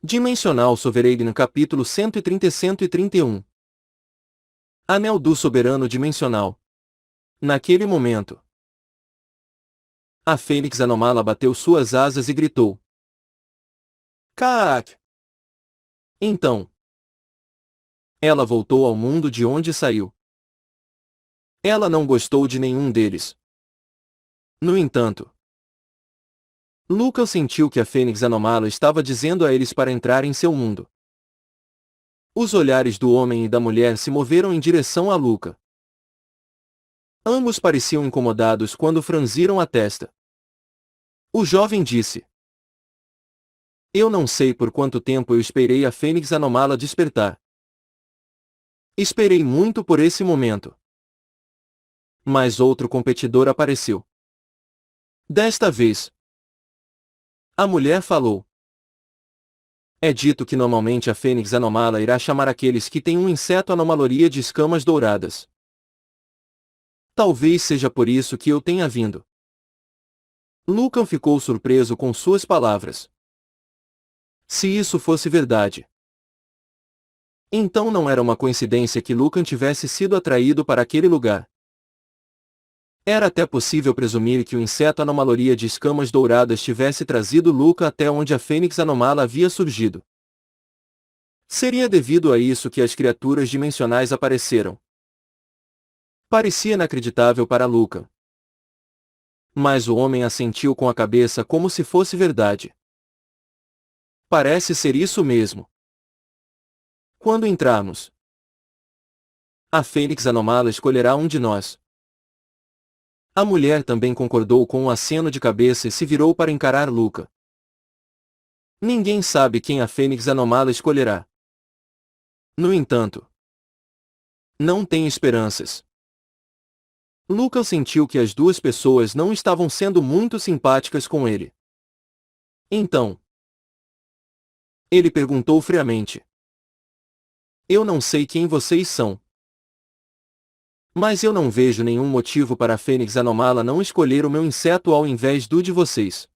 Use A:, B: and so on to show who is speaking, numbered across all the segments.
A: Dimensional Sovereign capítulo 130 e 131. Anel do Soberano Dimensional. Naquele momento, a Fênix Anomala bateu suas asas e gritou: Kaak! Então, ela voltou ao mundo de onde saiu. Ela não gostou de nenhum deles. No entanto, Luca sentiu que a Fênix Anomala estava dizendo a eles para entrar em seu mundo. Os olhares do homem e da mulher se moveram em direção a Luca. Ambos pareciam incomodados quando franziram a testa. O jovem disse: Eu não sei por quanto tempo eu esperei a Fênix Anomala despertar. Esperei muito por esse momento. Mas outro competidor apareceu. Desta vez, a mulher falou: É dito que normalmente a Fênix Anomala irá chamar aqueles que têm um inseto anomaloria de escamas douradas. Talvez seja por isso que eu tenha vindo. Lucan ficou surpreso com suas palavras. Se isso fosse verdade, então não era uma coincidência que Lucan tivesse sido atraído para aquele lugar. Era até possível presumir que o inseto anomaloria de escamas douradas tivesse trazido Luca até onde a Fênix Anomala havia surgido. Seria devido a isso que as criaturas dimensionais apareceram. Parecia inacreditável para Luca. Mas o homem assentiu com a cabeça como se fosse verdade. Parece ser isso mesmo. Quando entrarmos, a Fênix Anomala escolherá um de nós. A mulher também concordou com um aceno de cabeça e se virou para encarar Luca. Ninguém sabe quem a Fênix Anomala escolherá. No entanto, não tem esperanças. Luca sentiu que as duas pessoas não estavam sendo muito simpáticas com ele. Então, ele perguntou friamente: Eu não sei quem vocês são. Mas eu não vejo nenhum motivo para a Fênix Anomala não escolher o meu inseto ao invés do de vocês.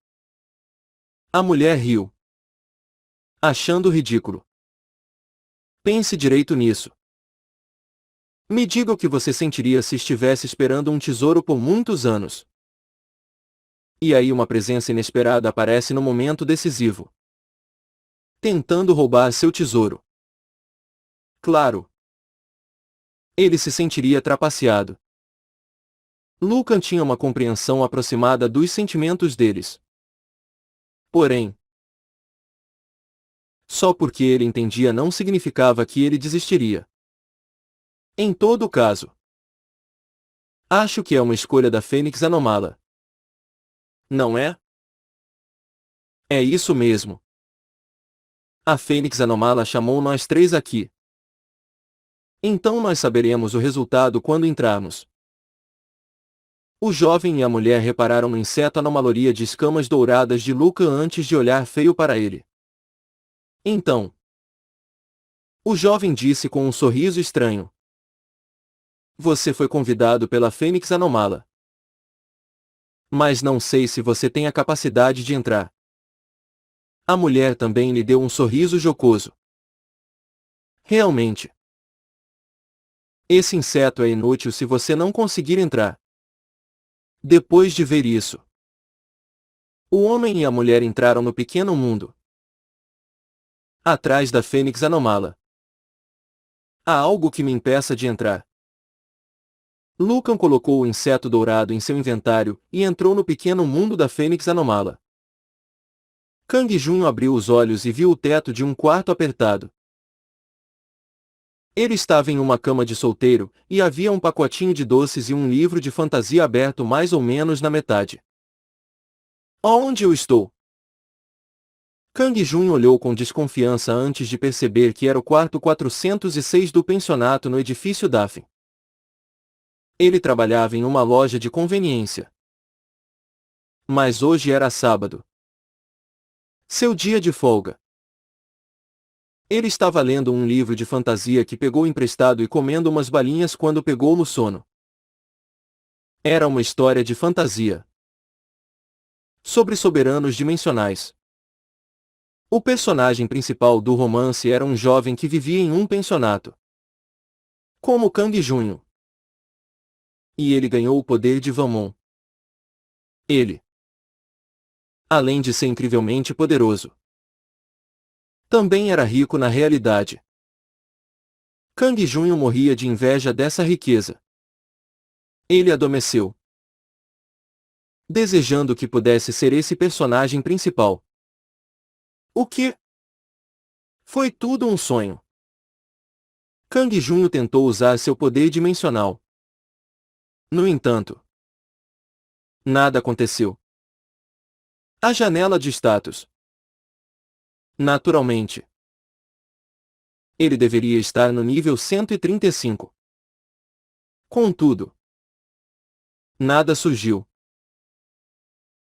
A: A mulher riu, achando ridículo. Pense direito nisso. Me diga o que você sentiria se estivesse esperando um tesouro por muitos anos. E aí uma presença inesperada aparece no momento decisivo, tentando roubar seu tesouro. Claro, ele se sentiria trapaceado. Lucan tinha uma compreensão aproximada dos sentimentos deles. Porém, só porque ele entendia não significava que ele desistiria. Em todo caso, acho que é uma escolha da Fênix Anomala. Não é? É isso mesmo. A Fênix Anomala chamou nós três aqui. Então nós saberemos o resultado quando entrarmos. O jovem e a mulher repararam no inseto anomaloria de escamas douradas de Luca antes de olhar feio para ele. Então, o jovem disse com um sorriso estranho: Você foi convidado pela Fênix Anomala. Mas não sei se você tem a capacidade de entrar. A mulher também lhe deu um sorriso jocoso. Realmente, esse inseto é inútil se você não conseguir entrar. Depois de ver isso, o homem e a mulher entraram no pequeno mundo, atrás da Fênix Anomala. Há algo que me impeça de entrar. Lucan colocou o inseto dourado em seu inventário e entrou no pequeno mundo da Fênix Anomala. Kang Junho abriu os olhos e viu o teto de um quarto apertado. Ele estava em uma cama de solteiro, e havia um pacotinho de doces e um livro de fantasia aberto mais ou menos na metade. Onde eu estou? Kang Junho olhou com desconfiança antes de perceber que era o quarto 406 do pensionato no edifício Daphne. Ele trabalhava em uma loja de conveniência. Mas hoje era sábado, seu dia de folga. Ele estava lendo um livro de fantasia que pegou emprestado e comendo umas balinhas quando pegou no sono. Era uma história de fantasia sobre soberanos dimensionais. O personagem principal do romance era um jovem que vivia em um pensionato, como Kang Junho. E ele ganhou o poder de Vanmon. Ele, além de ser incrivelmente poderoso, também era rico na realidade. Kang Junho morria de inveja dessa riqueza. Ele adormeceu, desejando que pudesse ser esse personagem principal. O que? Foi tudo um sonho. Kang Junho tentou usar seu poder dimensional. No entanto, nada aconteceu. A janela de status. Naturalmente, ele deveria estar no nível 135. Contudo, nada surgiu.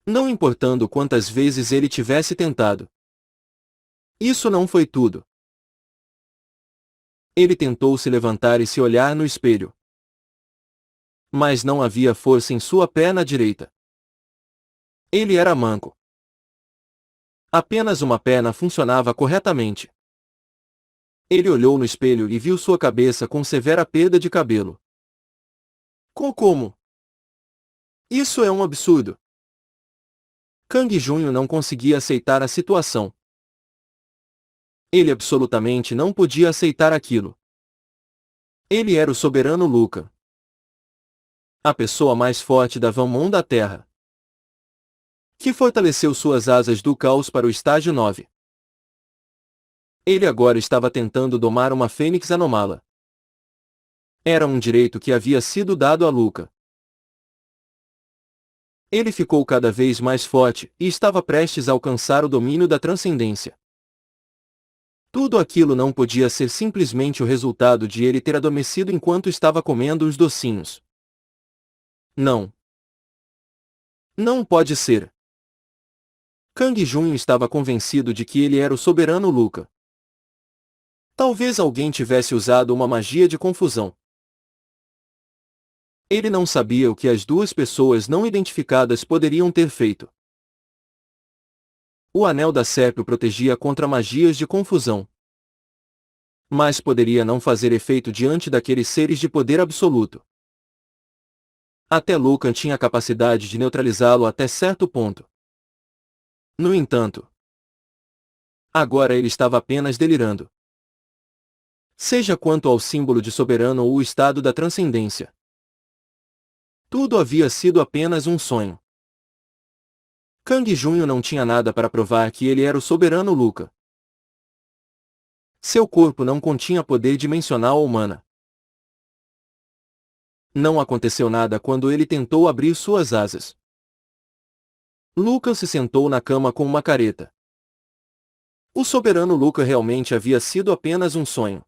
A: Não importando quantas vezes ele tivesse tentado. Isso não foi tudo. Ele tentou se levantar e se olhar no espelho. Mas não havia força em sua perna direita. Ele era manco. Apenas uma perna funcionava corretamente. Ele olhou no espelho e viu sua cabeça com severa perda de cabelo. Como? Isso é um absurdo. Kang Junho não conseguia aceitar a situação. Ele absolutamente não podia aceitar aquilo. Ele era o soberano Luca, a pessoa mais forte da Vanmon da Terra, que fortaleceu suas asas do caos para o estágio 9. Ele agora estava tentando domar uma fênix anômala. Era um direito que havia sido dado a Luca. Ele ficou cada vez mais forte e estava prestes a alcançar o domínio da transcendência. Tudo aquilo não podia ser simplesmente o resultado de ele ter adormecido enquanto estava comendo os docinhos. Não. Não pode ser. Kang Junho estava convencido de que ele era o soberano Luca. Talvez alguém tivesse usado uma magia de confusão. Ele não sabia o que as duas pessoas não identificadas poderiam ter feito. O anel da Serpe o protegia contra magias de confusão. Mas poderia não fazer efeito diante daqueles seres de poder absoluto. Até Lucan tinha a capacidade de neutralizá-lo até certo ponto. No entanto, agora ele estava apenas delirando. Seja quanto ao símbolo de soberano ou o estado da transcendência. Tudo havia sido apenas um sonho. Kang Junho não tinha nada para provar que ele era o soberano Luca. Seu corpo não continha poder dimensional ou mana. Não aconteceu nada quando ele tentou abrir suas asas. Luca se sentou na cama com uma careta. O soberano Luca realmente havia sido apenas um sonho.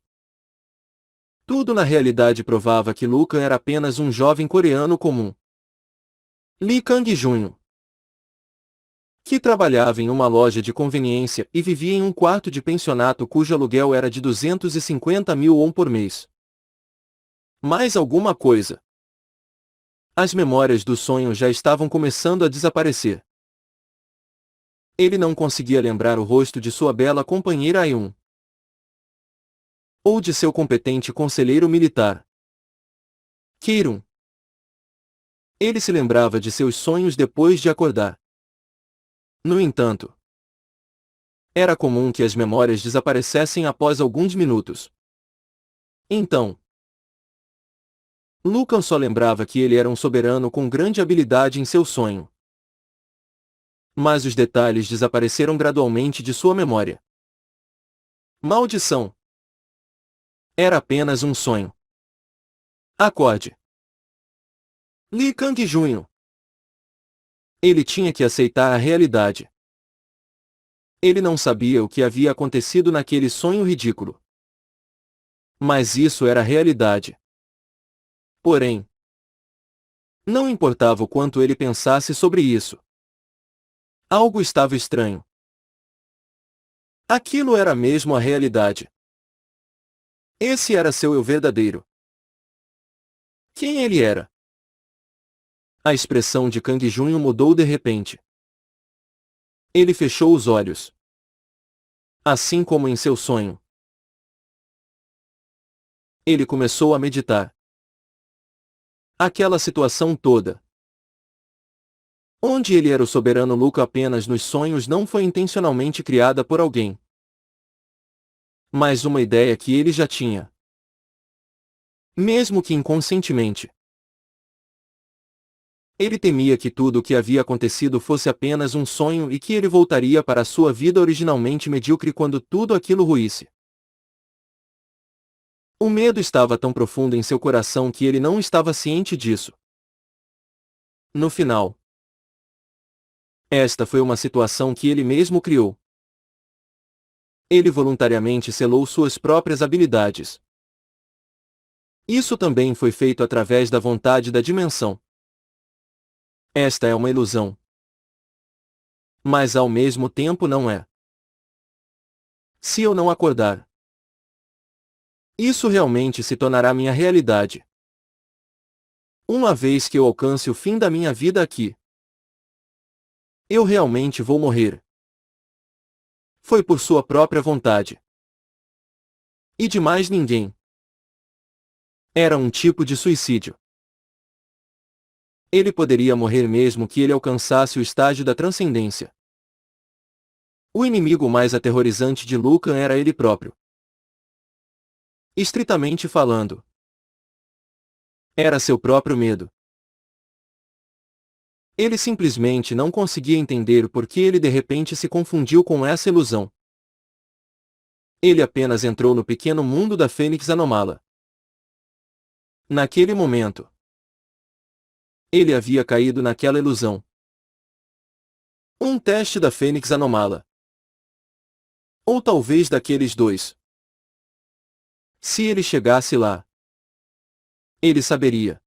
A: Tudo na realidade provava que Luca era apenas um jovem coreano comum. Lee Kang Junho, que trabalhava em uma loja de conveniência e vivia em um quarto de pensionato cujo aluguel era de 250 mil won por mês. Mais alguma coisa. As memórias do sonho já estavam começando a desaparecer. Ele não conseguia lembrar o rosto de sua bela companheira Ayun. Ou de seu competente conselheiro militar, Kirun. Ele se lembrava de seus sonhos depois de acordar. No entanto, era comum que as memórias desaparecessem após alguns minutos. Então, Lucan só lembrava que ele era um soberano com grande habilidade em seu sonho. Mas os detalhes desapareceram gradualmente de sua memória. Maldição! Era apenas um sonho. Acorde. Lee Kang Junho. Ele tinha que aceitar a realidade. Ele não sabia o que havia acontecido naquele sonho ridículo. Mas isso era a realidade. Porém, não importava o quanto ele pensasse sobre isso. Algo estava estranho. Aquilo era mesmo a realidade. Esse era seu eu verdadeiro. Quem ele era? A expressão de Kang Junho mudou de repente. Ele fechou os olhos. Assim como em seu sonho. Ele começou a meditar. Aquela situação toda, onde ele era o soberano Luca apenas nos sonhos, não foi intencionalmente criada por alguém, mas uma ideia que ele já tinha, mesmo que inconscientemente. Ele temia que tudo o que havia acontecido fosse apenas um sonho e que ele voltaria para a sua vida originalmente medíocre quando tudo aquilo ruísse. O medo estava tão profundo em seu coração que ele não estava ciente disso. No final, esta foi uma situação que ele mesmo criou. Ele voluntariamente selou suas próprias habilidades. Isso também foi feito através da vontade da dimensão. Esta é uma ilusão. Mas ao mesmo tempo não é. Se eu não acordar, isso realmente se tornará minha realidade. Uma vez que eu alcance o fim da minha vida aqui, eu realmente vou morrer. Foi por sua própria vontade. E de mais ninguém. Era um tipo de suicídio. Ele poderia morrer mesmo que ele alcançasse o estágio da transcendência. O inimigo mais aterrorizante de Lucan era ele próprio. Estritamente falando, era seu próprio medo. Ele simplesmente não conseguia entender por que ele de repente se confundiu com essa ilusão. Ele apenas entrou no pequeno mundo da Fênix Anômala. Naquele momento, ele havia caído naquela ilusão. Um teste da Fênix Anômala. Ou talvez daqueles dois. Se ele chegasse lá, ele saberia.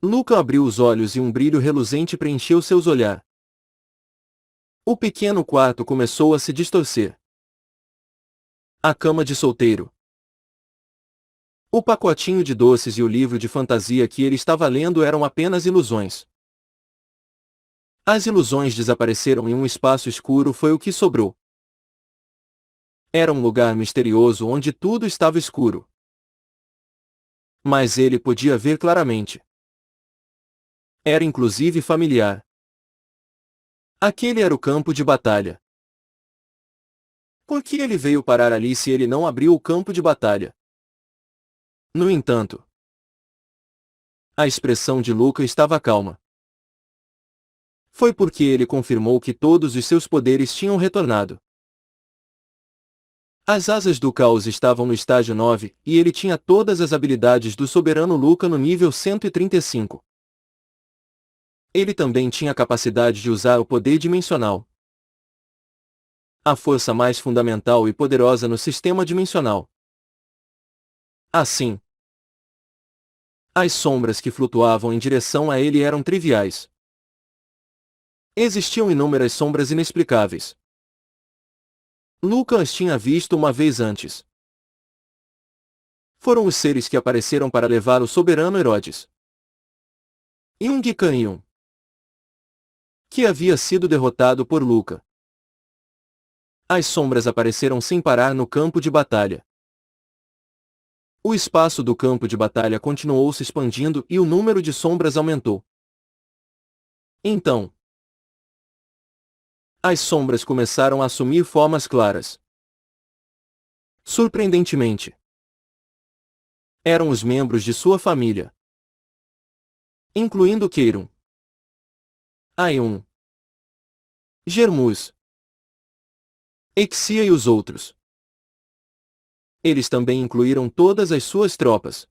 A: Luca abriu os olhos e um brilho reluzente preencheu seus olhares. O pequeno quarto começou a se distorcer. A cama de solteiro, o pacotinho de doces e o livro de fantasia que ele estava lendo eram apenas ilusões. As ilusões desapareceram e um espaço escuro foi o que sobrou. Era um lugar misterioso onde tudo estava escuro. Mas ele podia ver claramente. Era inclusive familiar. Aquele era o campo de batalha. Por que ele veio parar ali se ele não abriu o campo de batalha? No entanto, a expressão de Luca estava calma. Foi porque ele confirmou que todos os seus poderes tinham retornado. As asas do caos estavam no estágio 9, e ele tinha todas as habilidades do soberano Luca no nível 135. Ele também tinha a capacidade de usar o poder dimensional. A força mais fundamental e poderosa no sistema dimensional. Assim, as sombras que flutuavam em direção a ele eram triviais. Existiam inúmeras sombras inexplicáveis. Luca as tinha visto uma vez antes. Foram os seres que apareceram para levar o soberano Herodes. E um Gicanium, que havia sido derrotado por Luca. As sombras apareceram sem parar no campo de batalha. O espaço do campo de batalha continuou se expandindo e o número de sombras aumentou. Então, as sombras começaram a assumir formas claras. Surpreendentemente, eram os membros de sua família, incluindo Queiron, Aion, Germus, Exia e os outros. Eles também incluíram todas as suas tropas,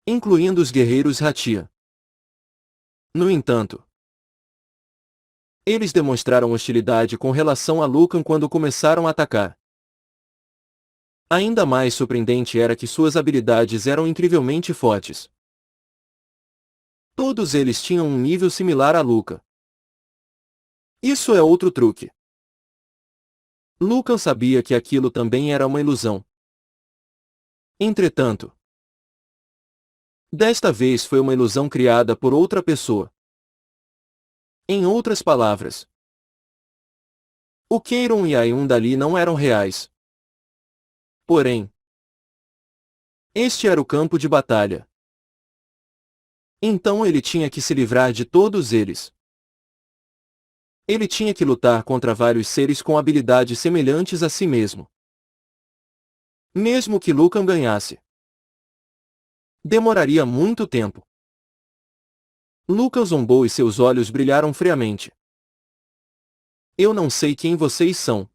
A: incluindo os guerreiros Hatia. No entanto, eles demonstraram hostilidade com relação a Lucan quando começaram a atacar. Ainda mais surpreendente era que suas habilidades eram incrivelmente fortes. Todos eles tinham um nível similar a Luca. Isso é outro truque. Lucan sabia que aquilo também era uma ilusão. Entretanto, desta vez foi uma ilusão criada por outra pessoa. Em outras palavras, O Queiron e a Yundali não eram reais. Porém, este era o campo de batalha. Então ele tinha que se livrar de todos eles. Ele tinha que lutar contra vários seres com habilidades semelhantes a si mesmo. Mesmo que Lucan ganhasse, demoraria muito tempo. Lucan zombou e seus olhos brilharam friamente. Eu não sei quem vocês são.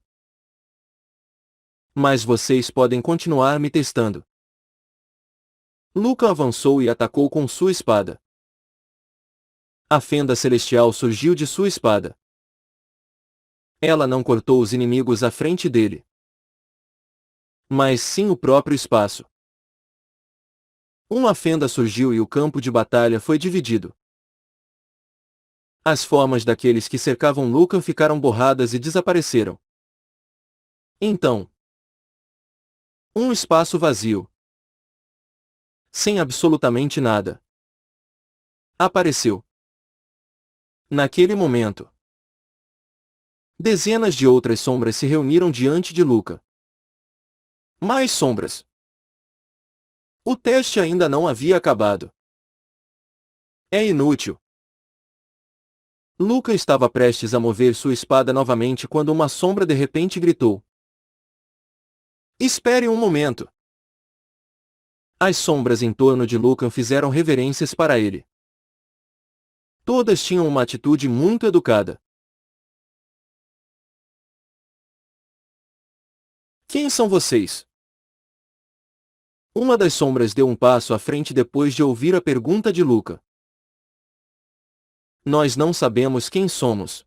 A: Mas vocês podem continuar me testando. Lucan avançou e atacou com sua espada. A fenda celestial surgiu de sua espada. Ela não cortou os inimigos à frente dele, mas sim o próprio espaço. Uma fenda surgiu e o campo de batalha foi dividido. As formas daqueles que cercavam Lucan ficaram borradas e desapareceram. Então, um espaço vazio, sem absolutamente nada, apareceu. Naquele momento, dezenas de outras sombras se reuniram diante de Lucan. Mais sombras. O teste ainda não havia acabado. É inútil. Lucan estava prestes a mover sua espada novamente quando uma sombra de repente gritou: "Espere um momento!" As sombras em torno de Lucan fizeram reverências para ele. Todas tinham uma atitude muito educada. Quem são vocês? Uma das sombras deu um passo à frente depois de ouvir a pergunta de Lucan. Nós não sabemos quem somos.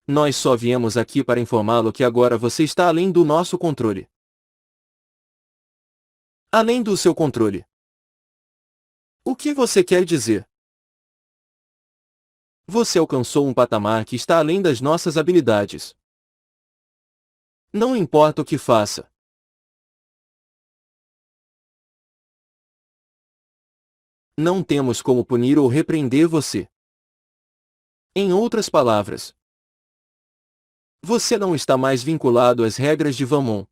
A: Nós só viemos aqui para informá-lo que agora você está além do nosso controle. Além do seu controle. O que você quer dizer? Você alcançou um patamar que está além das nossas habilidades. Não importa o que faça. Não temos como punir ou repreender você. Em outras palavras, você não está mais vinculado às regras de Vammon.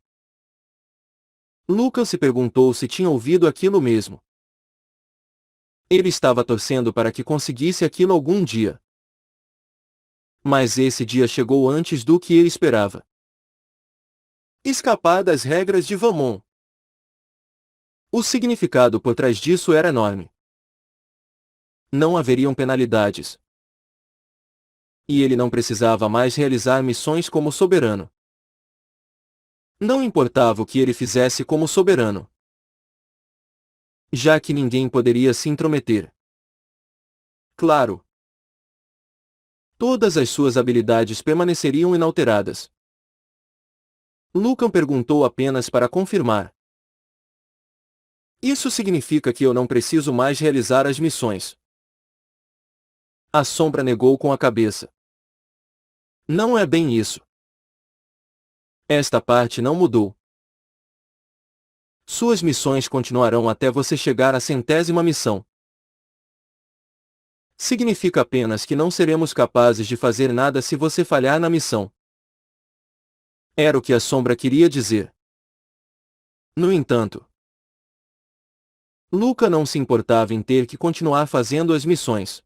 A: Lucan se perguntou se tinha ouvido aquilo mesmo. Ele estava torcendo para que conseguisse aquilo algum dia. Mas esse dia chegou antes do que ele esperava. Escapar das regras de Vammon. O significado por trás disso era enorme. Não haveriam penalidades. E ele não precisava mais realizar missões como soberano. Não importava o que ele fizesse como soberano, já que ninguém poderia se intrometer. Claro, todas as suas habilidades permaneceriam inalteradas. Lucan perguntou apenas para confirmar. Isso significa que eu não preciso mais realizar as missões. A sombra negou com a cabeça. Não é bem isso. Esta parte não mudou. Suas missões continuarão até você chegar à 100ª missão. Significa apenas que não seremos capazes de fazer nada se você falhar na missão. Era o que a sombra queria dizer. No entanto, Lucan não se importava em ter que continuar fazendo as missões.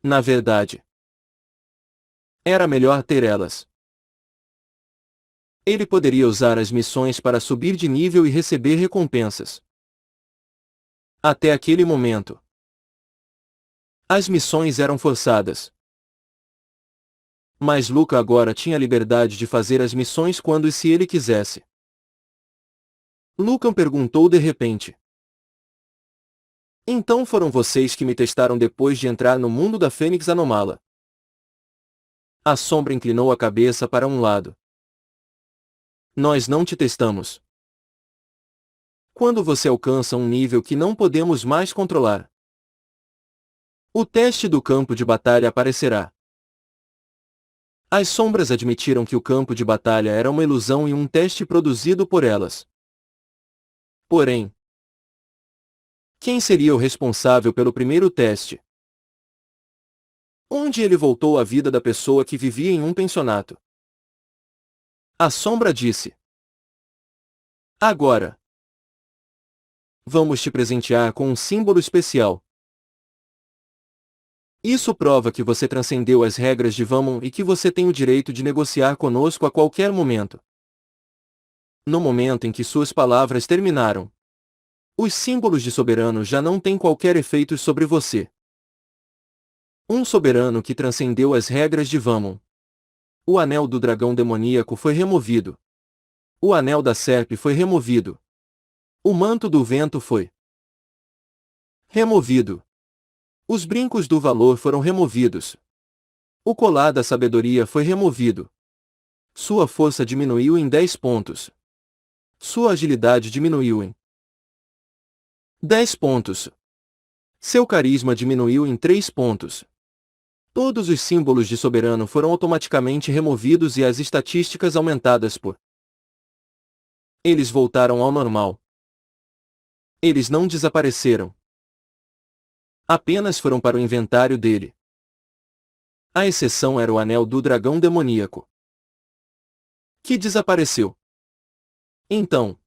A: Na verdade, era melhor ter elas. Ele poderia usar as missões para subir de nível e receber recompensas. Até aquele momento, as missões eram forçadas. Mas Lucan agora tinha liberdade de fazer as missões quando e se ele quisesse. Lucan perguntou de repente. Então foram vocês que me testaram depois de entrar no mundo da Fênix Anomala? A sombra inclinou a cabeça para um lado. Nós não te testamos. Quando você alcança um nível que não podemos mais controlar, o teste do campo de batalha aparecerá. As sombras admitiram que o campo de batalha era uma ilusão e um teste produzido por elas. Porém, quem seria o responsável pelo primeiro teste? onde ele voltou à vida da pessoa que vivia em um pensionato. A sombra disse: agora, vamos te presentear com um símbolo especial. Isso prova que você transcendeu as regras de Vamon e que você tem o direito de negociar conosco a qualquer momento. No momento em que suas palavras terminaram, os símbolos de soberano já não têm qualquer efeito sobre você. Um soberano que transcendeu as regras de Vamon. O anel do dragão demoníaco foi removido. O anel da serpe foi removido. O manto do vento foi removido. Os brincos do valor foram removidos. O colar da sabedoria foi removido. Sua força diminuiu em 10 pontos. Sua agilidade diminuiu em 10 pontos. Seu carisma diminuiu em 3 pontos. Todos os símbolos de soberano foram automaticamente removidos e as estatísticas aumentadas por. Eles voltaram ao normal. Eles não desapareceram. Apenas foram para o inventário dele. A exceção era o anel do dragão demoníaco, que desapareceu. Então,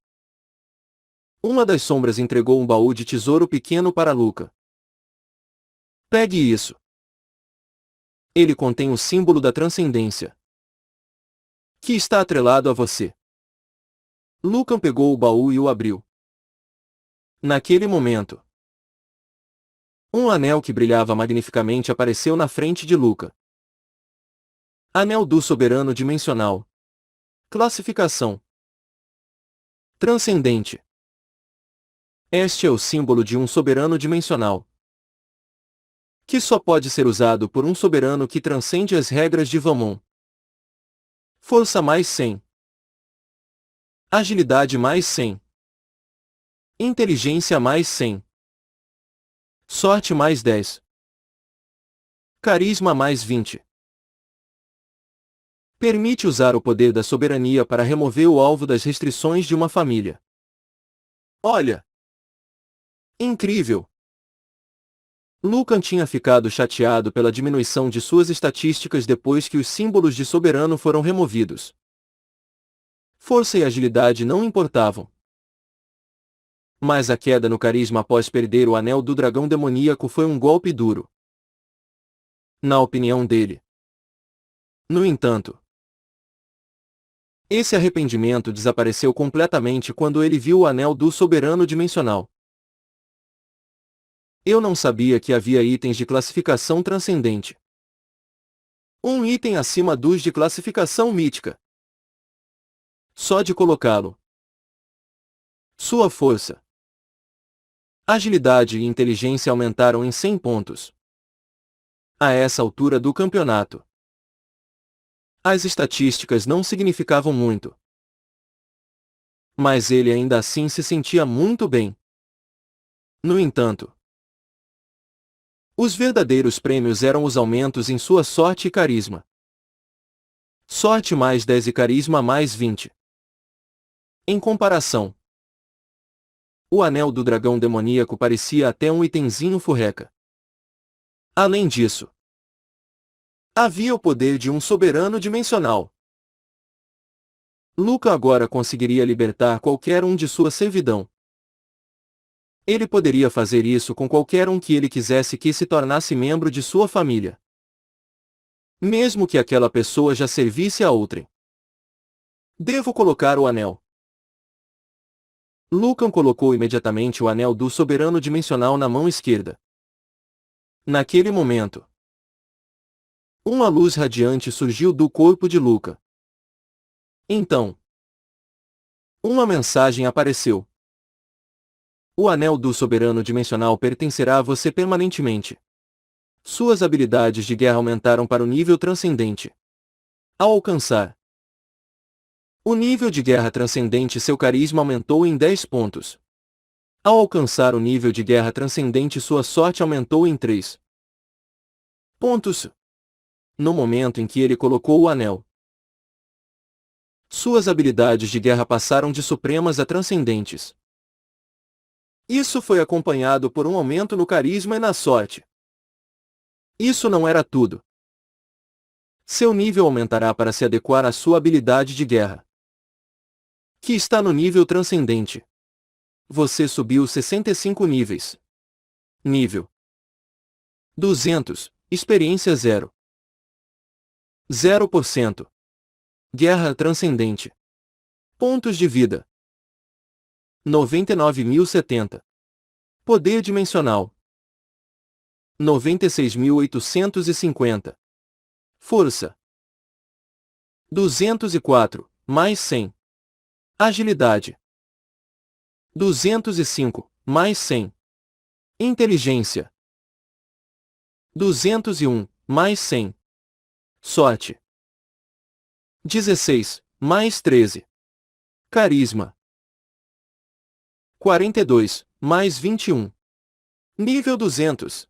A: uma das sombras entregou um baú de tesouro pequeno para Luca. Pegue isso. Ele contém o símbolo da transcendência, que está atrelado a você. Luca pegou o baú e o abriu. Naquele momento, um anel que brilhava magnificamente apareceu na frente de Luca. Anel do soberano dimensional. Classificação: transcendente. Este é o símbolo de um soberano dimensional, que só pode ser usado por um soberano que transcende as regras de Vamon. Força mais 100. Agilidade mais 100. Inteligência mais 100. Sorte mais 10. Carisma mais 20. Permite usar o poder da soberania para remover o alvo das restrições de uma família. Olha! Incrível! Lucan tinha ficado chateado pela diminuição de suas estatísticas depois que os símbolos de soberano foram removidos. Força e agilidade não importavam. Mas a queda no carisma após perder o anel do dragão demoníaco foi um golpe duro, na opinião dele. No entanto, esse arrependimento desapareceu completamente quando ele viu o anel do soberano dimensional. Eu não sabia que havia itens de classificação transcendente. Um item acima dos de classificação mítica. Só de colocá-lo. Sua força, agilidade e inteligência aumentaram em 100 pontos. A essa altura do campeonato, as estatísticas não significavam muito. Mas ele ainda assim se sentia muito bem. No entanto, os verdadeiros prêmios eram os aumentos em sua sorte e carisma. Sorte mais 10 e carisma mais 20. Em comparação, o anel do dragão demoníaco parecia até um itemzinho furreca. Além disso, havia o poder de um soberano dimensional. Luca agora conseguiria libertar qualquer um de sua servidão. Ele poderia fazer isso com qualquer um que ele quisesse que se tornasse membro de sua família, mesmo que aquela pessoa já servisse a outrem. Devo colocar o anel. Lucan colocou imediatamente o anel do soberano dimensional na mão esquerda. Naquele momento, uma luz radiante surgiu do corpo de Luca. Então, uma mensagem apareceu. O anel do soberano dimensional pertencerá a você permanentemente. Suas habilidades de guerra aumentaram para o nível transcendente. Ao alcançar o nível de guerra transcendente, seu carisma aumentou em 10 pontos. Ao alcançar o nível de guerra transcendente, sua sorte aumentou em 3 pontos. No momento em que ele colocou o anel, suas habilidades de guerra passaram de supremas a transcendentes. Isso foi acompanhado por um aumento no carisma e na sorte. Isso não era tudo. Seu nível aumentará para se adequar à sua habilidade de guerra, que está no nível transcendente. Você subiu 65 níveis. Nível 200, experiência 0. 0%. Guerra transcendente. Pontos de vida 99.070. Poder dimensional 96.850. Força 204, mais 100. Agilidade 205, mais 100. Inteligência 201, mais 100. Sorte 16, mais 13. Carisma 42, mais 21. Nível 200.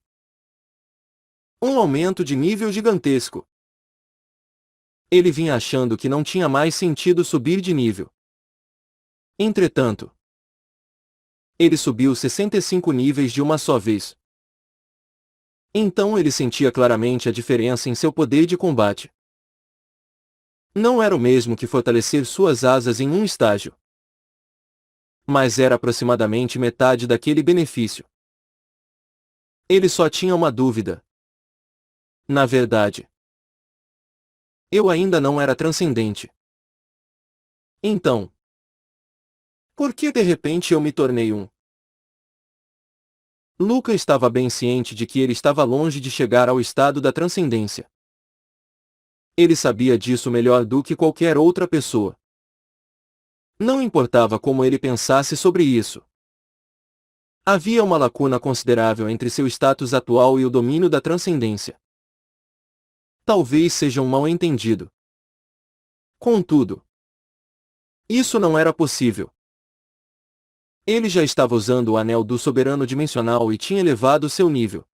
A: Um aumento de nível gigantesco. Ele vinha achando que não tinha mais sentido subir de nível. Entretanto, ele subiu 65 níveis de uma só vez. Então ele sentia claramente a diferença em seu poder de combate. Não era o mesmo que fortalecer suas asas em um estágio, mas era aproximadamente metade daquele benefício. Ele só tinha uma dúvida. Na verdade, eu ainda não era transcendente. Então, por que de repente eu me tornei um? Luca estava bem ciente de que ele estava longe de chegar ao estado da transcendência. Ele sabia disso melhor do que qualquer outra pessoa. Não importava como ele pensasse sobre isso. Havia uma lacuna considerável entre seu status atual e o domínio da transcendência. Talvez seja um mal-entendido. Contudo, isso não era possível. Ele já estava usando o anel do soberano dimensional e tinha elevado seu nível.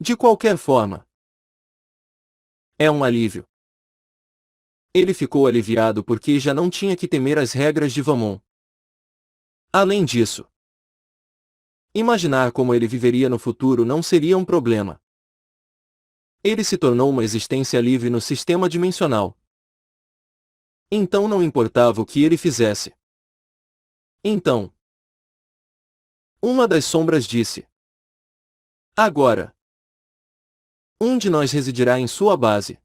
A: De qualquer forma, é um alívio. Ele ficou aliviado porque já não tinha que temer as regras de Vamon. Além disso, imaginar como ele viveria no futuro não seria um problema. Ele se tornou uma existência livre no sistema dimensional. Então não importava o que ele fizesse. Então, uma das sombras disse: agora, um de nós residirá em sua base.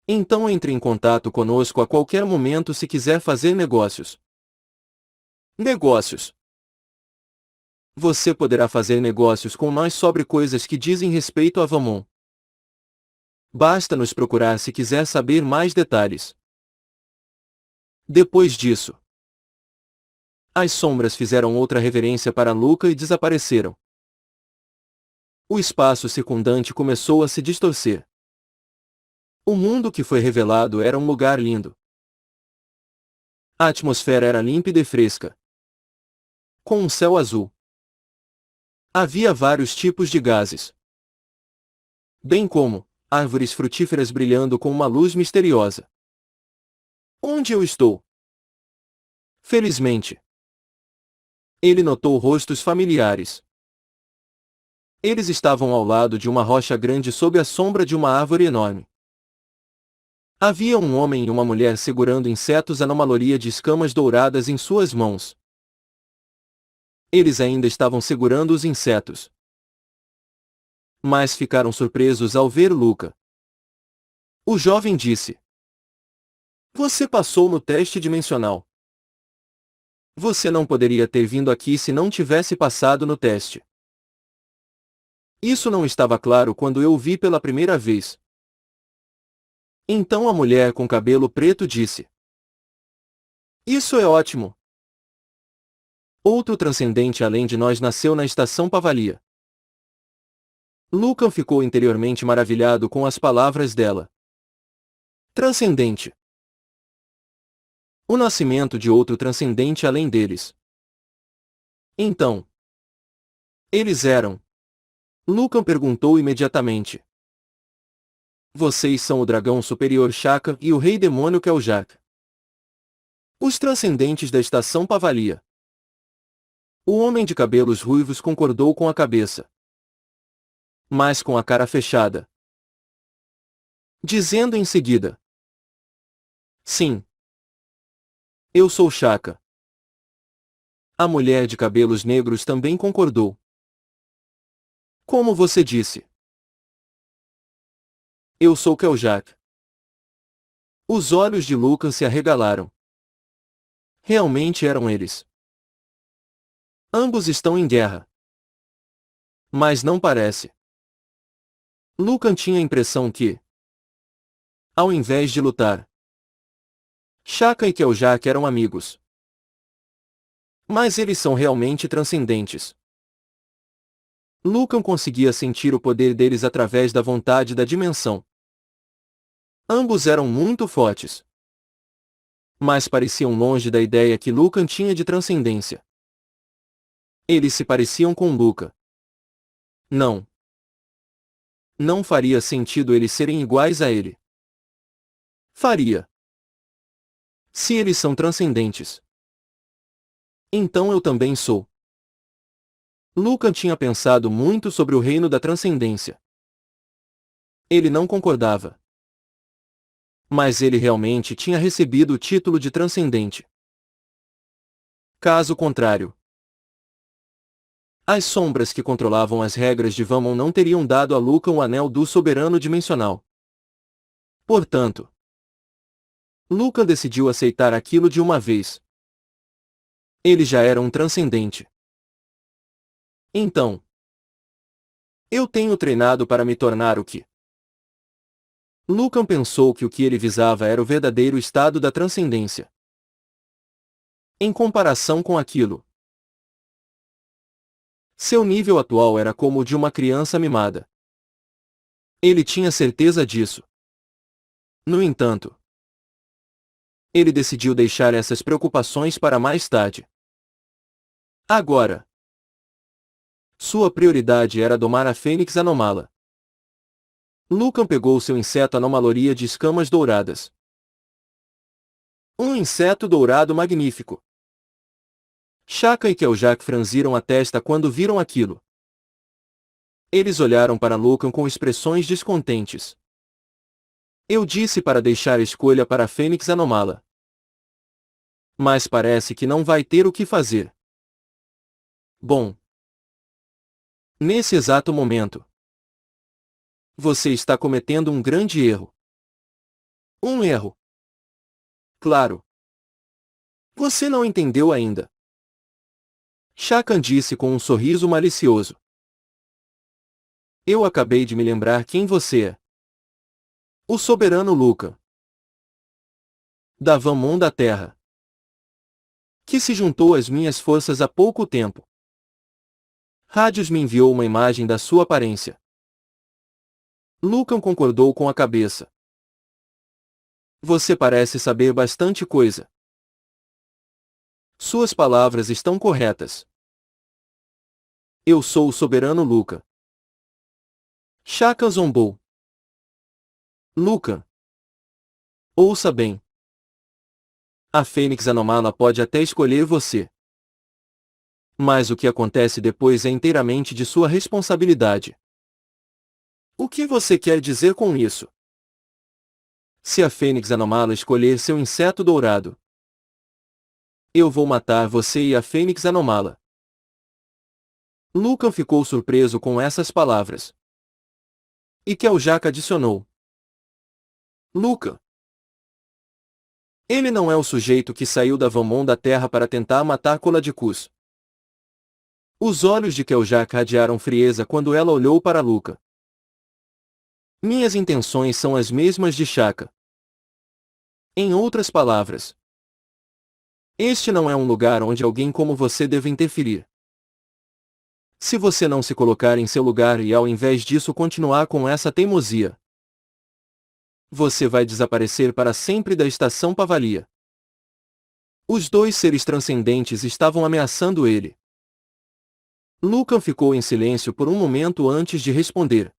A: Então entre em contato conosco a qualquer momento se quiser fazer negócios. Negócios. Você poderá fazer negócios com nós sobre coisas que dizem respeito a Vamon. Basta nos procurar se quiser saber mais detalhes. Depois disso, as sombras fizeram outra reverência para Luca e desapareceram. O espaço circundante começou a se distorcer. O mundo que foi revelado era um lugar lindo. A atmosfera era límpida e fresca, com um céu azul. Havia vários tipos de gases, bem como árvores frutíferas brilhando com uma luz misteriosa. Onde eu estou? Felizmente, ele notou rostos familiares. Eles estavam ao lado de uma rocha grande sob a sombra de uma árvore enorme. Havia um homem e uma mulher segurando insetos anomaloria de escamas douradas em suas mãos. Eles ainda estavam segurando os insetos, mas ficaram surpresos ao ver Luca. O jovem disse: você passou no teste dimensional. Você não poderia ter vindo aqui se não tivesse passado no teste. Isso não estava claro quando eu o vi pela primeira vez. Então a mulher com cabelo preto disse: isso é ótimo. Outro transcendente além de nós nasceu na estação Pavalia. Luca ficou interiormente maravilhado com as palavras dela. Transcendente. O nascimento de outro transcendente além deles. Então, eles eram? Lucan perguntou imediatamente. Vocês são o dragão superior Shaka e o rei demônio Keljak. Os transcendentes da estação Pavalia. O homem de cabelos ruivos concordou com a cabeça. mas com a cara fechada, dizendo em seguida: sim, eu sou Shaka. A mulher de cabelos negros também concordou. Como você disse? Eu sou Kjolak. Os olhos de Lucan se arregalaram. Realmente eram eles. Ambos estão em guerra. Mas não parece. Lucan tinha a impressão que, ao invés de lutar, Shaka e Kjolak eram amigos. Mas eles são realmente transcendentes. Lucan conseguia sentir o poder deles através da vontade da dimensão. Ambos eram muito fortes, mas pareciam longe da ideia que Lucan tinha de transcendência. Eles se pareciam com Luca. Não. Não faria sentido eles serem iguais a ele. Faria. Se eles são transcendentes, então eu também sou. Lucan tinha pensado muito sobre o reino da transcendência. Ele não concordava. Mas ele realmente tinha recebido o título de transcendente. Caso contrário, as sombras que controlavam as regras de Vammon não teriam dado a Lucan o anel do soberano dimensional. Portanto, Lucan decidiu aceitar aquilo de uma vez. Ele já era um transcendente. Então, eu tenho treinado para me tornar o que? Lucan pensou que o que ele visava era o verdadeiro estado da transcendência. Em comparação com aquilo, seu nível atual era como o de uma criança mimada. Ele tinha certeza disso. No entanto, ele decidiu deixar essas preocupações para mais tarde. Agora, sua prioridade era domar a Fênix Anomala. Lucan pegou seu inseto anomaloria de escamas douradas. Um inseto dourado magnífico. Shaka e Kjolak franziram a testa quando viram aquilo. Eles olharam para Lucan com expressões descontentes. Eu disse para deixar a escolha para a Fênix Anomala. Mas parece que não vai ter o que fazer. Bom. Nesse exato momento, você está cometendo um grande erro. Um erro. Claro. Você não entendeu ainda. Shakan disse com um sorriso malicioso. Eu acabei de me lembrar quem você é. O soberano Lucan. Da Vammon da Terra. Que se juntou às minhas forças há pouco tempo. Radius me enviou uma imagem da sua aparência. Lucan concordou com a cabeça. Você parece saber bastante coisa. Suas palavras estão corretas. Eu sou o soberano Lucan. Shaka zombou. Lucan. Ouça bem. A Fênix Anomala pode até escolher você. Mas o que acontece depois é inteiramente de sua responsabilidade. O que você quer dizer com isso? Se a Fênix Anomala escolher seu inseto dourado, eu vou matar você e a Fênix Anomala. Lucan ficou surpreso com essas palavras. E Kjolak adicionou. Lucan. Ele não é o sujeito que saiu da Vammon da Terra para tentar matar Coladicus. Os olhos de Kjolak radiaram frieza quando ela olhou para Lucan. Minhas intenções são as mesmas de Shaka. Em outras palavras, este não é um lugar onde alguém como você deve interferir. Se você não se colocar em seu lugar e ao invés disso continuar com essa teimosia, você vai desaparecer para sempre da estação Pavalia. Os dois seres transcendentes estavam ameaçando ele. Lucan ficou em silêncio por um momento antes de responder.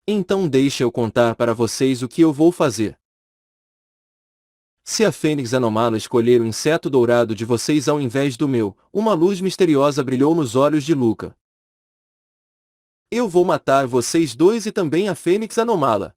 A: Então deixa eu contar para vocês o que eu vou fazer. Se a Fênix Anomala escolher o inseto dourado de vocês ao invés do meu, uma luz misteriosa brilhou nos olhos de Lucan. Eu vou matar vocês dois e também a Fênix Anomala.